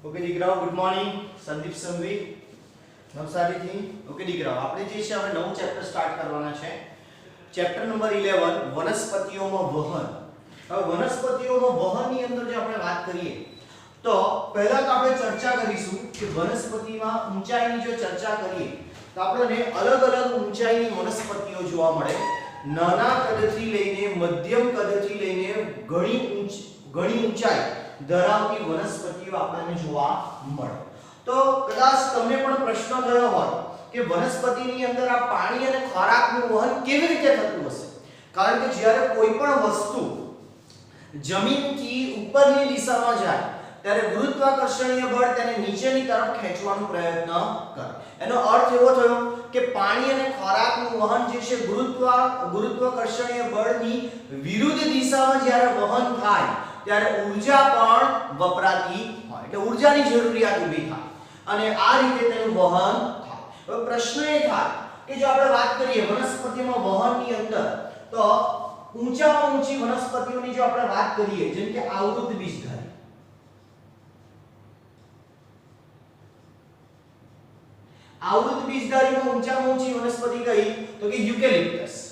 Okay દીકરાઓ good morning Sandeep Sanghavi નવસારીથી okay દીકરાઓ આપણે જે છે આપણે નવું ચેપ્ટર સ્ટાર્ટ કરવાના છે ચેપ્ટર નંબર 11 વનસ્પતિઓમાં વહન હવે વનસ્પતિઓમાં વહનની અંદર જે આપણે વાત કરીએ તો પહેલા તો આપણે ચર્ચા કરીશું કે વનસ્પતિમાં ઊંચાઈની જો ચર્ચા કરીએ તો આપણને અલગ અલગ ઊંચાઈની વનસ્પતિઓ જોવા મળે નાના કદથી લઈને મધ્યમ કદથી લઈને ઘણી ઊંચાઈ ધરાવતી વનસ્પતિઓ આપણને જોવા મળે તો કદાચ તમને પણ પ્રશ્ન થયો હોય કે વનસ્પતિની અંદર આ પાણી અને ખોરાકનું વહન કેવી રીતે થતું હશે કારણ કે જ્યારે કોઈ પણ વસ્તુ જમીનથી ઉપરની દિશામાં જાય ત્યારે ગુરુત્વાકર્ષણીય બળ તેને નીચેની તરફ ખેંચવાનો પ્રયત્ન કરે એનો અર્થ એવો થયો કે પાણી અને ખોરાકનું વહન જે છે ગુરુત્વાકર્ષણીય બળની વિરુદ્ધ દિશામાં જ્યારે વહન થાય ત્યારે ઊર્જા પણ વપરાતી હોય એટલે ઊર્જાની જરૂરિયાત ઊભી થાય અને આ રીતે તેનું વહન થાય હવે પ્રશ્ન એ થાય કે જો આપણે વાત કરીએ વનસ્પતિમાં વહનની અંદર તો ઊંચામાં ઊંચી વનસ્પતિઓની જો આપણે વાત કરીએ જેમ કે આવૃત બીજધારી આવૃત બીજધારીમાં ઊંચામાં ઊંચી વનસ્પતિ કઈ તો કે યુકેલિપ્ટસ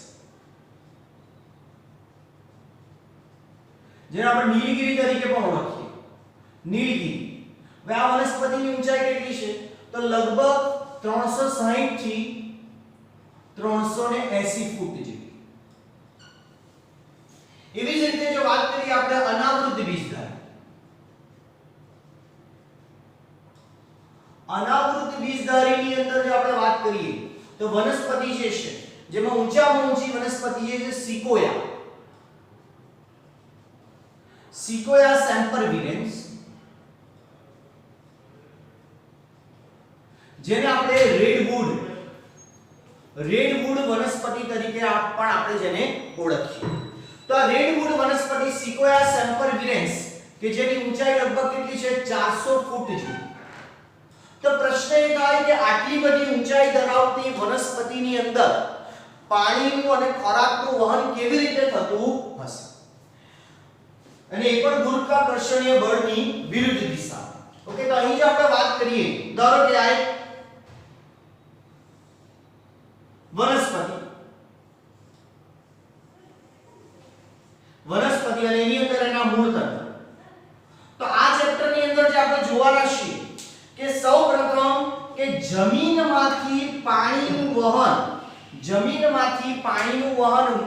જેને આપણે નીલગિરી તરીકે પણ ઓળખીએ નીલગિરી હવે આ વનસ્પતિની ઊંચાઈ કેટલી છે તો લગભગ 360 થી 380 ફૂટ જેટલી એવી જ રીતે જો વાત કરીએ આપણે અનાવૃત બીજધારી અનાવૃત બીજધારીની અંદર જો આપણે વાત કરીએ તો વનસ્પતિ જે છે જેમાં ઊંચામાં ઊંચી વનસ્પતિ છે સિકોયા સેમ્પરવિરેન્સ જેને આપણે રેડવુડ વનસ્પતિ તરીકે પણ આપણે જેને ઓળખીએ તો આ રેડવુડ વનસ્પતિ સિકોયા સેમ્પરવિરેન્સ કે જેની ઊંચાઈ લગભગ કેટલી છે 400 ફૂટ જેટલી તો પ્રશ્ન એ થાય કે આટલી બધી ઊંચાઈ ધરાવતી વનસ્પતિની અંદર પાણીનું અને ખોરાકનું વહન કેવી રીતે થતું હશે અને એ પણ ગુરુત્વાકર્ષણીય બળની વિરુદ્ધ દિશા ઓકે તો અહીં જો આપણે વાત કરીએ ધારો કે આ વનસ્પતિ અને એની અંદર એના મૂળ તંત્ર તો આ ચેપ્ટરની અંદર જે આપણે જોવાના છીએ કે સૌપ્રથમ કે જમીનમાંથી પાણીનું વહન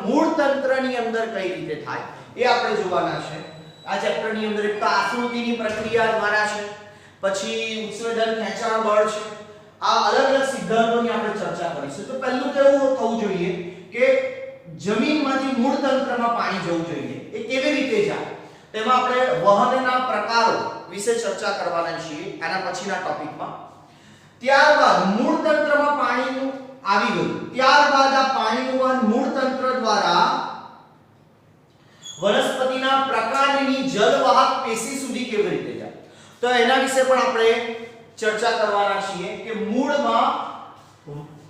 મૂળ તંત્રની અંદર કઈ રીતે થાય એ આપણે જોવાના છે આ ચેપ્ટરની અંદર એક તો આકૃતિની પ્રક્રિયા દ્વારા છે પછી ઉત્સેચન ખેંચાણ બળ છે આ અલગ અલગ સિદ્ધાંતોની આપણે ચર્ચા કરીશું તો પહેલું તો એવું થવું જોઈએ કે જમીનમાંથી મૂળ તંત્રમાં પાણી જવું જોઈએ એ કેવી રીતે જાય તેમાં આપણે વહનના પ્રકારો વિશે ચર્ચા કરવાના છીએ આના પછીના ટોપિકમાં ત્યારબાદ મૂળ તંત્રમાં પાણીનું આવી ગયું ત્યારબાદ આ પાણીનું વહન મૂળ તંત્ર દ્વારા વનસ્પતિના પ્રકાંડની જલવાહક પેશી સુધી કેવી રીતે જાય તો એના વિશે પણ આપણે ચર્ચા કરવાના છીએ કે મૂળમાં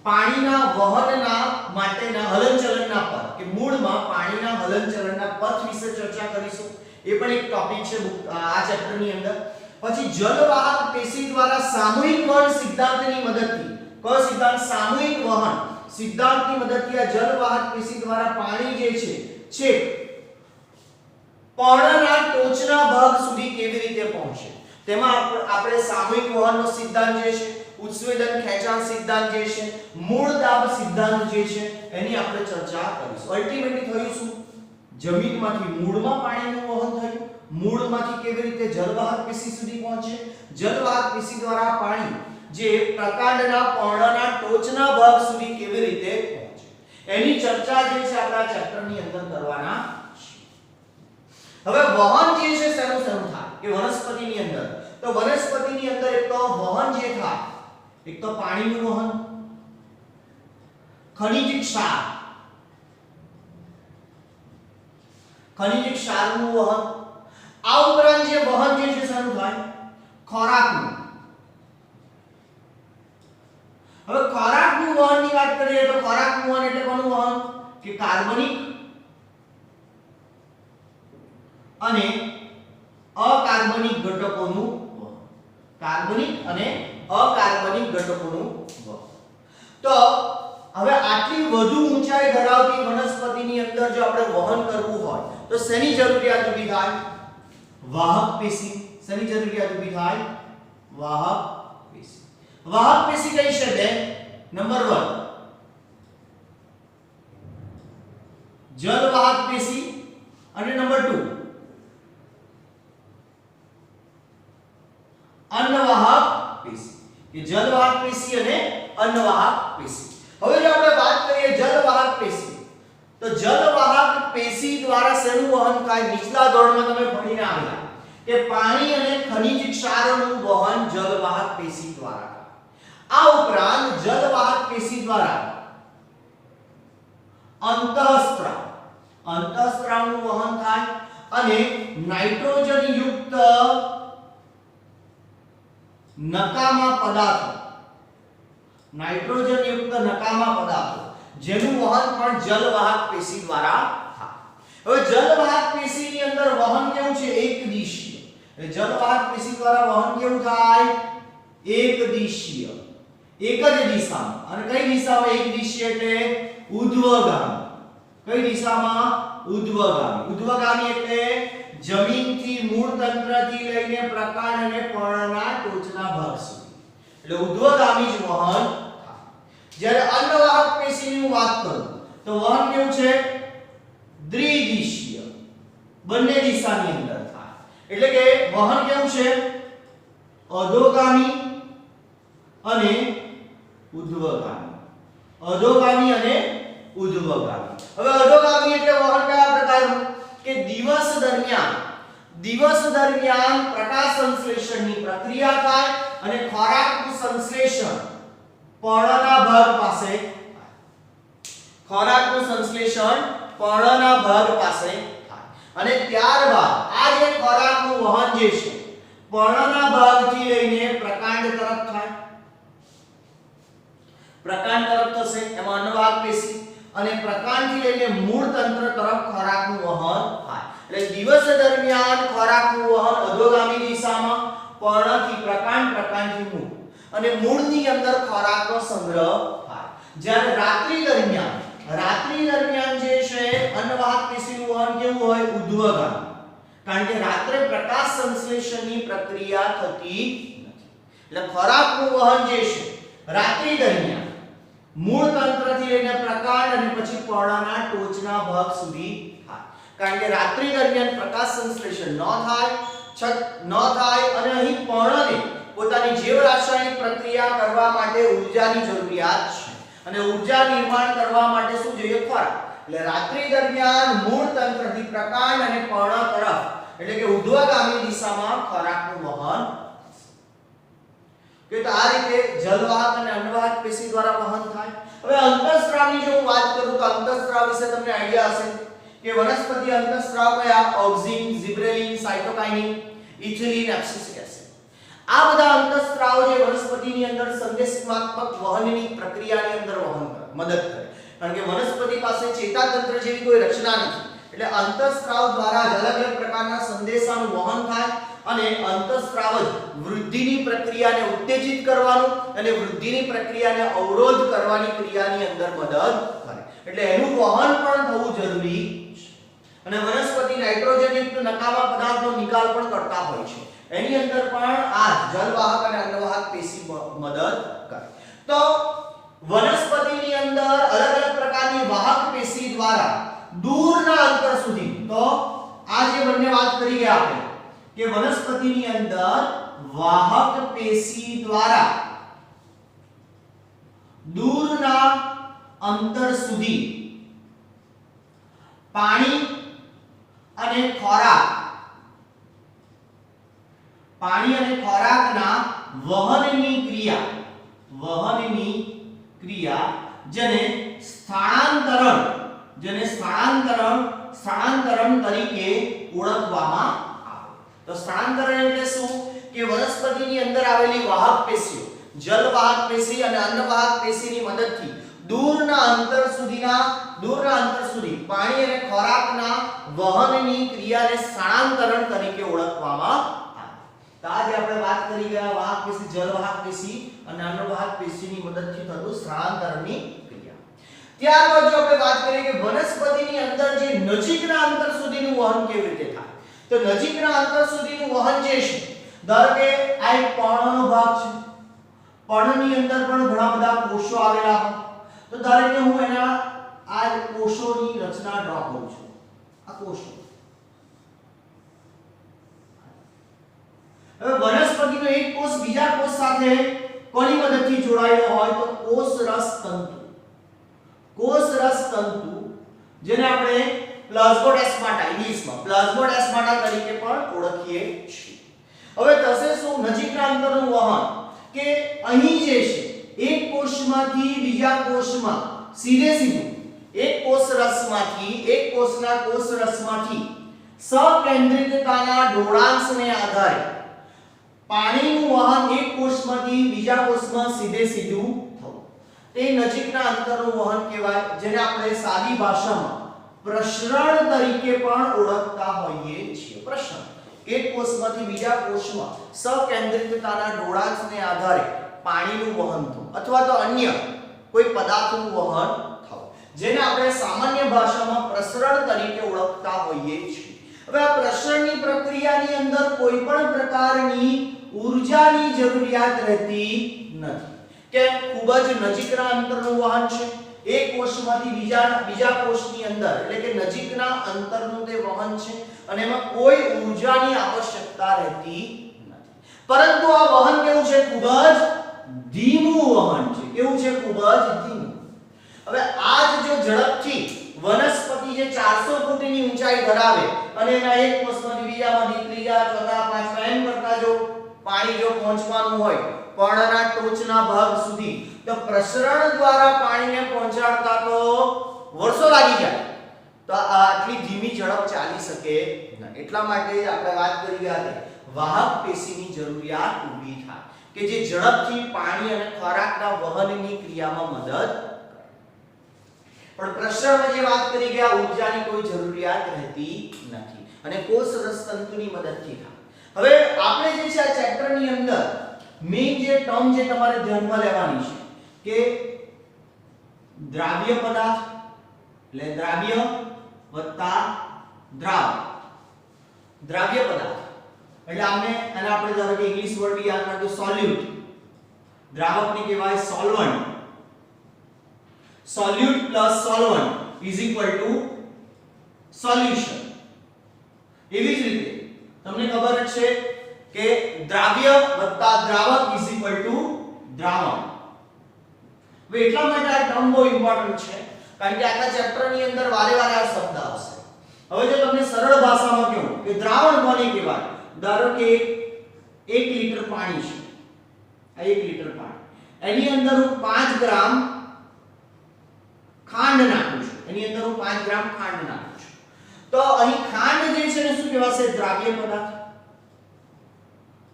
પાણીના વહનના માટેના હલનચલનના પથ કે મૂળમાં પાણીના હલનચલનના પથ વિશે ચર્ચા કરીશું એ પણ એક ટોપિક છે આ ચેપ્ટરની અંદર પછી જલવાહક પેશી દ્વારા સામૂહિક વહન સિદ્ધાંતની મદદથી કયો સિદ્ધાંત સામૂહિક વહન સિદ્ધાંતની મદદથી આ જલવાહક પેશી દ્વારા પાણી જે છે પર્ણના ટોચના ભાગ સુધી કેવી રીતે પહોંચે તેમાં આપણે સામૂહિક વહનનો સિદ્ધાંત જે છે ઉત્સેચન ખેંચાણ સિદ્ધાંત જે છે મૂળ દાબ સિદ્ધાંત જે છે એની આપણે ચર્ચા કરીશું અલ્ટિમેટલી થયું શું જમીનમાંથી મૂળમાં પાણીનું વહન થયું મૂળમાંથી કેવી રીતે જલવાહક પેશી સુધી પહોંચે જલવાહક પેશી દ્વારા પાણી જે પ્રકાંડના પર્ણના ટોચના ભાગ સુધી કેવી રીતે પહોંચે એની ચર્ચા જે છે આપણા ચેપ્ટરની અંદર કરવાના હવે વહન જે છે શેનું થાય કે વનસ્પતિની અંદર તો વનસ્પતિની અંદર એક તો વહન જે થાય એક તો પાણીનું વહન ખનિજ ક્ષારનું વહન આ ઉપરાંત જે વહન જે છે શેનું થાય ખોરાકનું હવે ખોરાકનું વહનની વાત કરીએ તો ખોરાકનું વહન એટલે કોનું વહન કે કાર્બનિક અને અકાર્બનિક ઘટકોનું વહન કાર્બનિક અને અકાર્બનિક ઘટકોનું વહન. તો હવે આટલી વધુ ઊંચાઈ ધરાવતી વનસ્પતિની અંદર જો આપણે વહન કરવું હોય તો શેની જરૂરિયાત ઊભી થાય? વાહક પેશી. શેની જરૂરિયાત ઊભી થાય? વાહક પેશી. વાહક પેશી કઈ છે બે? નંબર 1 જલવાહક પેશી અને નંબર 2 અન્નવાહક પેશી. કે જલવાહક પેશી અને અન્નવાહક પેશી. હવે જો આપણે વાત કરીએ જલવાહક પેશી તો જલવાહક પેશી દ્વારા શેનું વહન થાય? નીચલા ધોરણમાં તમે ભણીને આવ્યા કે પાણી અને ખનિજ ક્ષારનું વહન જલવાહક પેશી દ્વારા થાય. આ ઉપરાંત જલવાહક પેશી દ્વારા અંતઃસ્ત્રાવનું વહન થાય અને નાઇટ્રોજન યુક્ત નકામા પદાર્થો જેનું વહન પણ જલવાહક પેશી દ્વારા થાય. હવે જલવાહક પેશીની અંદર વહન કેવું છે? એકદિશીય. જલવાહક પેશી દ્વારા વહન કેવું થાય? એકદિશીય. એક જ દિશામાં. અને કઈ દિશામાં એકદિશીય? એટલે ઉર્ધ્વગામી. કઈ દિશામાં? ઉર્ધ્વગામી. ઉર્ધ્વગામી એટલે જમીનથી મૂળ તંત્રથી લઈને પ્રકાંડ અને પર્ણના ટોચના ભાગ સુધી. એટલે ઉર્ધ્વગામી જ વહન. જ્યારે અન્નવાહક પેશીની વાત કરું તો વહન કેવું છે? દ્વિદિશીય. બંને દિશાની અંદર થાય. એટલે કે વહન કેવું છે? અધોગામી અને ઉર્ધ્વગામી. અધોગામી અને ઉર્ધ્વગામી. હવે અધોગામી એટલે વહન કયા પ્રકારનું? કે દિવસ દરમિયાન પ્રકાશ સંશ્લેષણની પ્રક્રિયા થાય અને ખોરાકનું સંશ્લેષણ પર્ણના ભાગ પાસે થાય અને ત્યારબાદ આ જે ખોરાકનું વહન જે છે પર્ણના ભાગથી લઈને પ્રકાંડ તરફ થાય. પ્રકાંડ તરફ થશે એમાં અન્નવાહક પેશી અને પ્રકાંડથી લઈને મૂળ તંત્ર તરફ ખોરાકનું વહન થાય. એટલે દિવસ દરમિયાન ખોરાકનું વહન અધોગામી દિશામાં, પર્ણથી પ્રકાંડ, પ્રકાંડથી મૂળ અને મૂળની અંદર ખોરાકનો સંગ્રહ થાય. જ્યારે રાત્રિ દરમિયાન જે છે અન્નવાહક પેશીનું વહન કેવું હોય? ઉર્ધ્વગામી. કારણ કે રાત્રે પ્રકાશ સંશ્લેષણની પ્રક્રિયા થતી નથી. એટલે ખોરાકનું વહન જે છે રાત્રિ દરમિયાન મૂળ તંત્રથી લઈને પ્રકાંડ અને પછી પર્ણના ટોચના ભાગ સુધી થાય. કારણ કે રાત્રિ દરમિયાન પ્રકાશ સંશ્લેષણ ન થાય અને અહીં પર્ણને પોતાની જૈવ રાસાયણિક પ્રક્રિયા કરવા માટે ઊર્જાની જરૂરિયાત છે અને ઊર્જા નિર્માણ કરવા માટે શું જોઈએ? ખોરાક. એટલે રાત્રિ દરમિયાન મૂળ તંત્રથી પ્રકાંડ અને પર્ણ તરફ એટલે કે ઉર્ધ્વગામી દિશામાં ખોરાકનું વહન. કે તો આ રીતે જલવાહક અને અન્નવાહક પેશી દ્વારા વહન થાય. હવે અંતઃસ્ત્રાવની જો હું વાત કરું તો અંતઃસ્ત્રાવ વિશે તમને આઈડિયા હશે કે વનસ્પતિ અંતઃસ્ત્રાવ કયા? Auxin, જિબ્રેલિન, સાયટોકાઇનિન, ethylene, એબ્સિસિક acid. આ બધા અંતઃસ્ત્રાવ જે વનસ્પતિની અંદર સંદેશાત્મક વહનની પ્રક્રિયાની અંદર મદદ કરે. કારણ કે વનસ્પતિ પાસે ચેતાતંત્ર જેવી કોઈ રચના નથી. એટલે અંતઃસ્ત્રાવ દ્વારા અલગ અલગ પ્રકારના સંદેશાનું વહન થાય અને અંતઃસ્ત્રાવ જ વૃદ્ધિની પ્રક્રિયાને ઉત્તેજિત કરવાનું અને વૃદ્ધિની પ્રક્રિયાને અવરોધ કરવાની ક્રિયાની અંદર મદદ કરે. એટલે એનું વહન પણ થવું જરૂરી છે. અને વનસ્પતિ નાઇટ્રોજન યુક્ત નકામા પદાર્થનો નિકાલ પણ કરતા હોય છે. એની અંદર પણ આ જલવાહક અને અન્નવાહક પેશી મદદ કરે. તો વનસ્પતિની અંદર અલગ અલગ પ્રકારની વાહક પેશી દ્વારા દૂરના અંતર સુધી, તો આ જે બંને વાત કરી ગયા આપણે કે વનસ્પતિની અંદર વાહક પેશી દ્વારા દૂરના અંતર સુધી પાણી અને ખોરાકના વહનની ક્રિયા જેને સ્થાનાંતરણ તરીકે ઓળખવામાં આવે. તો સ્થાનાંતરણ એટલે શું? કે વનસ્પતિની અંદર આવેલી વાહક પેશીઓ, જલવાહક પેશી અને અન્નવાહક પેશીની મદદથી દૂરના અંતર સુધી પાણી અને ખોરાકના વહનની ક્રિયાને સ્થાનાંતરણ તરીકે ઓળખવામાં આવે. તો આજે આપણે વાત કરી ગયા વાહક પેશી, જલવાહક પેશી અને અન્નવાહક પેશીની મદદથી થતું સ્થળાંતરની ક્રિયા. ત્યારબાદ જો આપણે વાત કરીએ કે વનસ્પતિની અંદર જે નજીકના અંતર સુધીનું વહન કેવી રીતે થાય, તો નજીકના અંતર સુધીનું વહન જે છે, ધારો કે આ એક પર્ણનો ભાગ છે, પર્ણની અંદર પણ ઘણા બધા કોષો આવેલા હોય, તો ધારો કે હું એના આ કોષોની રચના ડ્રો કરું છું. આ કોષો, હવે વનસ્પતિનો એક કોષ બીજા કોષ સાથે કોની મદદથી જોડાયેલો હોય, તો કોષરસ તંતુ. કોષરસ તંતુ જેને આપણે પ્લાઝ્મોડેસ્માટા ઇંગ્લિશમાં પ્લાઝ્મોડેસ્માટા તરીકે પણ ઓળખીએ છીએ. હવે થશે શું નજીકના અંતરનું વહન, કે અહીં જે છે એક કોષમાંથી બીજા કોષમાં સીધે સીધું એક કોષરસમાંથી એક કોષના કોષરસમાંથી સકેન્દ્રિતતાના ઢોળાંશને આધારે પાણીનું વહન એક કોષમાંથી બીજા કોષમાં સીધે સીધું થવું, તે નજીકના અંતરનું વહન કહેવાય, જેને આપણે સાદી ભાષામાં પ્રસરણ તરીકે પણ ઓળખતા હોઈએ છીએ. પ્રસરણ, એક કોષમાંથી બીજા કોષમાં સકેન્દ્રિતતાના ઢોળાંશને આધારે પાણીનું વહન થવું અથવા તો અન્ય કોઈ પદાર્થનું વહન થવું, જેને આપણે સામાન્ય ભાષામાં પ્રસરણ તરીકે ઓળખતા હોઈએ છીએ. હવે આ પ્રસરણની પ્રક્રિયાની અંદર કોઈ પણ પ્રકારની ઊર્જાની જરૂરિયાત રહેતી નથી, કે ખૂબ જ નજીકના અંતરનું વહન છે, એક કોષમાંથી બીજા કોષની અંદર એટલે કે નજીકના અંતરનું તે વહન છે અને એમાં કોઈ ઊર્જાની આવશ્યકતા રહેતી નથી. પરંતુ આ વહન કેવું છે, ખૂબ જ ધીમું વહન છે. કેવું છે, ખૂબ જ ધીમું. હવે આ જ જો ઝડપથી વનસ્પતિ જે 400 ફૂટની ઊંચાઈ ધરાવે અને એના એક કોષમાંથી બીજામાંથી ત્રીજા ચોથા પાંચમા એમ કરતા જો પાણી જો પહોંચવાનું હોય પર્ણના ટોચના ભાગ સુધી, તો પ્રસરણ દ્વારા પાણીને પહોંચાડતા તો વર્ષો લાગી જાય. તો આટલી ધીમી ઝડપ ચાલી શકે નહીં. એટલા માટે આપણે વાત કરી ગયા કે વાહક પેશીની જરૂરિયાત ઊભી થાય, કે જે ઝડપથી પાણી અને ખોરાકના વહનની ક્રિયામાં મદદ કરે. પણ પ્રસરણમાં જે વાત કરી ગયા ઊર્જાની કોઈ જરૂરિયાત રહેતી નથી અને કોષરસ તંતુની મદદથી થાય. હવે આપણે જે છે આ ચેપ્ટરની અંદર મેઇન જે ટર્મ જે તમારે ધ્યાનમાં લેવાની છે કે દ્રાવ્ય પદાર્થ એટલે દ્રાવ્ય વત્તા દ્રાવક. દ્રાવ્ય પદાર્થ એટલે આને આપણે ધારો કે ઇંગ્લિશ વર્ડ યાદ રાખજો, સોલ્યુટ. દ્રાવકને કહેવાય solvent. solute plus solvent is equal to solution. એવી જ રીતે તમને ખબર જ છે કે દ્રાવ્ય વત્તા દ્રાવક is equal to દ્રાવણ. હવે એટલા માટે આ ટર્મ બહુ ઇમ્પોર્ટન્ટ છે, કારણ કે આખા ચેપ્ટરની અંદર વારે વારે આ શબ્દ આવશે. હવે જો તમને સરળ ભાષામાં કહું કે દ્રાવણ કોને કહેવાય, ધારો કે 1 લિટર પાણી છે, આ 1 લિટર પાણી, એની અંદર હું 5 ગ્રામ ખાંડ નાખું છું, એની અંદર હું 5 ગ્રામ ખાંડ નાખું છું, તો અહીં ખાંડ જે છે ને શું કહેવાશે, દ્રાવ્ય પદાર્થ.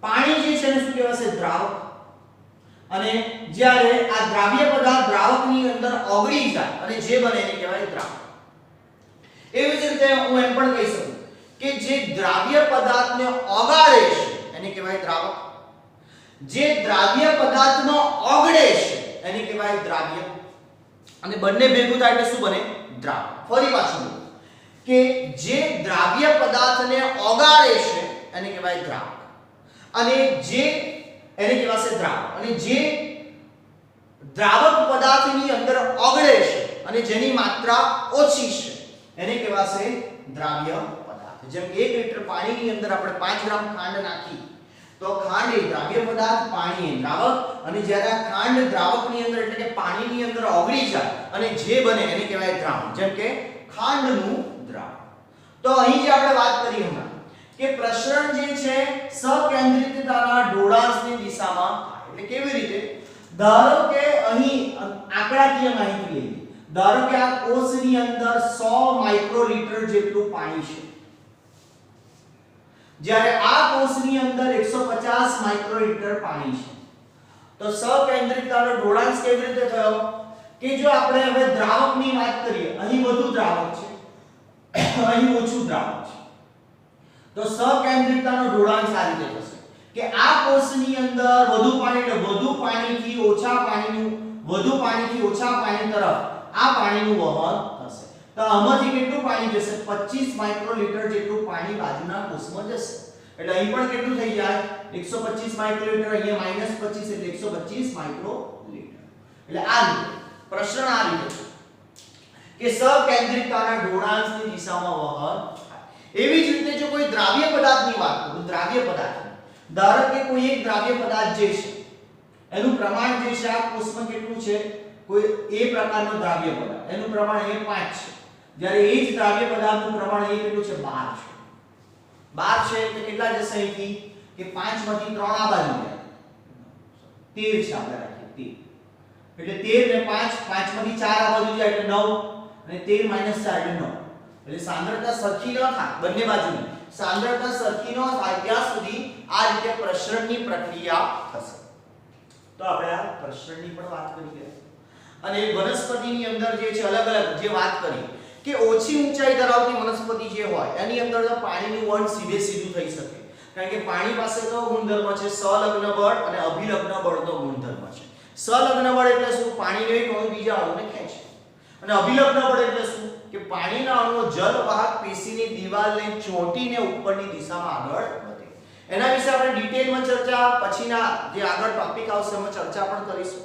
પાણી જે છે ને શું કહેવાશે, દ્રાવક. અને જ્યારે આ દ્રાવ્ય પદાર્થ દ્રાવકની અંદર ઓગળી જાય અને જે બને એને કહેવાય દ્રાવક. એવી જ રીતે હું એમ પણ કહી શકું કે જે દ્રાવ્ય પદાર્થને ઓગાળે છે એને કહેવાય દ્રાવક, જે દ્રાવ્ય પદાર્થમાં ઓગળે છે એને કહેવાય દ્રાવ્ય, અને બંને ભેગું થાય એટલે શું બને, દ્રાવક. ફરી પાછું કે જે દ્રાવ્ય પદાર્થને ઓગાળે છે એને કહેવાય દ્રાવક, અને જે એને કહેવાશે દ્રાવક, અને જે દ્રાવક પદાર્થની અંદર ઓગળે છે અને જેની માત્રા ઓછી છે એને કહેવાશે દ્રાવ્ય પદાર્થ. જેમ કે 1 લિટર પાણીની અંદર આપણે 5 ગ્રામ ખાંડ નાખી તો ખાંડ એ દ્રાવ્ય પદાર્થ, પાણી એ દ્રાવક, અને જ્યારે આ ખાંડ દ્રાવકની અંદર એટલે કે પાણીની અંદર ઓગળી જાય અને જે બને એને કહેવાય દ્રાવણ, જેમ કે ખાંડનું દ્રાવણ. તો અહીં જે આપણે વાત કરી હમણાં કે પ્રસરણ જે છે સકેન્દ્રિતતાના ઢોળાંશની દિશામાં થાય. એટલે કેવી રીતે, ધારો કે અહીં આંકડાકીય માહિતી લઈએ, ધારો કે આ કોષની અંદર 100 માઇક્રોલીટર જેટલું પાણી છે, જ્યારે આ કોષની અંદર 150 માઇક્રોલીટર પાણી છે, તો સકેન્દ્રિતતાનો ઢોળાંશ કેવી રીતે થયો કે જો આપણે હવે દ્રાવકની વાત કરીએ, અહીં વધુ દ્રાવક છે, અહીં ઓછું દ્રાવક છે, તો સકેન્દ્રિતતાનો ઢોળાંશ આ રીતે થશે કે આ કોષની અંદર વધુ પાણી એટલે વધુ પાણીથી ઓછા પાણી તરફ આ પાણીનું વહન થશે. તો આમાંથી કેટલું પાણી જશે? 25 માઇક્રોલીટર જેટલું પાણી બાજુના કોષમાં જશે. એટલે અહીં પણ કેટલું થઈ જાય? 125 માઇક્રોલીટર, અહીંયા -25 એટલે 125 માઇક્રોલીટર. એટલે આ રીતે પ્રશ્ન આ રીતે કે સકેન્દ્રિતતાના ઢોળાંશની દિશામાં વહન થાય. એવી જ રીતે જો કોઈ દ્રાવ્ય પદાર્થની વાત કરું, દ્રાવ્ય પદાર્થ ધારો કે કોઈ એક દ્રાવ્ય પદાર્થ જે છે એનું પ્રમાણ જે છે આ કોષમાં કેટલું છે? કોઈ એ પ્રકારનો દ્રાવ્ય પદાર્થ એનું પ્રમાણ એ 5 છે, જ્યારે એ જ દ્રાવ્ય પદાર્થનું પ્રમાણ એ કેટલું છે? 12 છે. 12 છે એટલે કેટલા જશે અહીંથી? કે 5 માંથી 3 આ બાજુ જાય 13 છે આપણે રાખીએ 13. એટલે 13 ને 5 માંથી 4 આ બાજુ જાય એટલે 9 અને 13 4 એટલે 9. એટલે સાંદ્રતા સરખી ન થાય બંને બાજુની સાંદ્રતા સરખી ન થાય ત્યાં સુધી આ રીતે પ્રસરણની પ્રક્રિયા થશે. તો આપણે આ પ્રસરણની પણ વાત કરી ગયા. અને વનસ્પતિની અંદર જે છે અલગ અલગ જે વાત કરી કે ઓછી ઊંચાઈ ધરાવતી વનસ્પતિ જે હોય એની અંદર તો પાણીનું વહન સીધે સીધું થઈ શકે, કારણ કે પાણી પાસે તો ગુણધર્મ છે સંલગ્ન બળ અને અભિલગ્ન બળનો ગુણધર્મ છે. સંલગ્ન બળ એટલે શું? પાણીનો એક અણુ બીજા અણુને ખેંચે. અને અભિલગ્ન બળ એટલે શું? કે પાણીના અણુઓ જલવાહક પેશીની દિવાલને ચોંટીને ઉપરની દિશામાં આગળ વધે. એના વિશે આપણે ડિટેલમાં ચર્ચા પછીના જે આગળ ટોપિક આવશે એમાં ચર્ચા પણ કરીશું.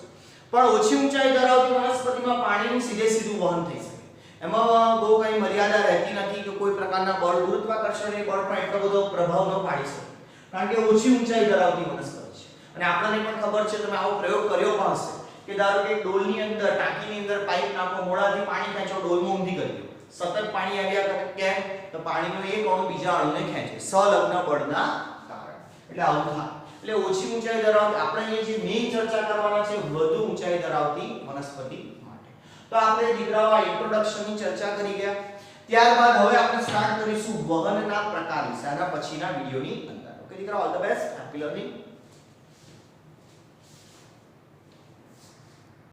પણ ઓછી ઊંચાઈ ધરાવતી વનસ્પતિમાં પાણીનું સીધે સીધું વહન થઈ શકે. એમાં બહુ કઈ મર્યાદા રહેતી નથી કે કોઈ પ્રકારના બળ ગુરુત્વાકર્ષણની બળ પણ એટલો બધો પ્રભાવ ન પાડી શકે, કારણ કે ઓછી ઊંચાઈ ધરાવતી વનસ્પતિ છે. અને આપણને પણ ખબર છે, તમે આવો પ્રયોગ કર્યો પણ હશે કે ધારો કે ડોલની અંદર ટાંકીની અંદર પાઇપ નાખો, મોઢાથી પાણી ખેંચો, ડોલમાં ઊંધી કરી દો, સતત પાણી આવ્યા કરે. કેમ? તો પાણીનો એક અણુ બીજા અણુને ખેંચે સંલગ્ન બળના કારણે. એટલે આવું થાય. એટલે ઓછી ઊંચાઈ ધરાવતી આપણે અહીંયા જે મેઈન ચર્ચા કરવાના છે વધુ ઊંચાઈ ધરાવતી વનસ્પતિ માટે. તો આપણે દીકરાઓ ઇન્ટ્રોડક્શનની ચર્ચા કરી ગયા. ત્યારબાદ હવે આપણે સ્ટાર્ટ કરીશું વહનના પ્રકાર વિશે આના પછીના વિડિયોની અંદર. ઓકે દીકરાઓ, all the best, happy learning.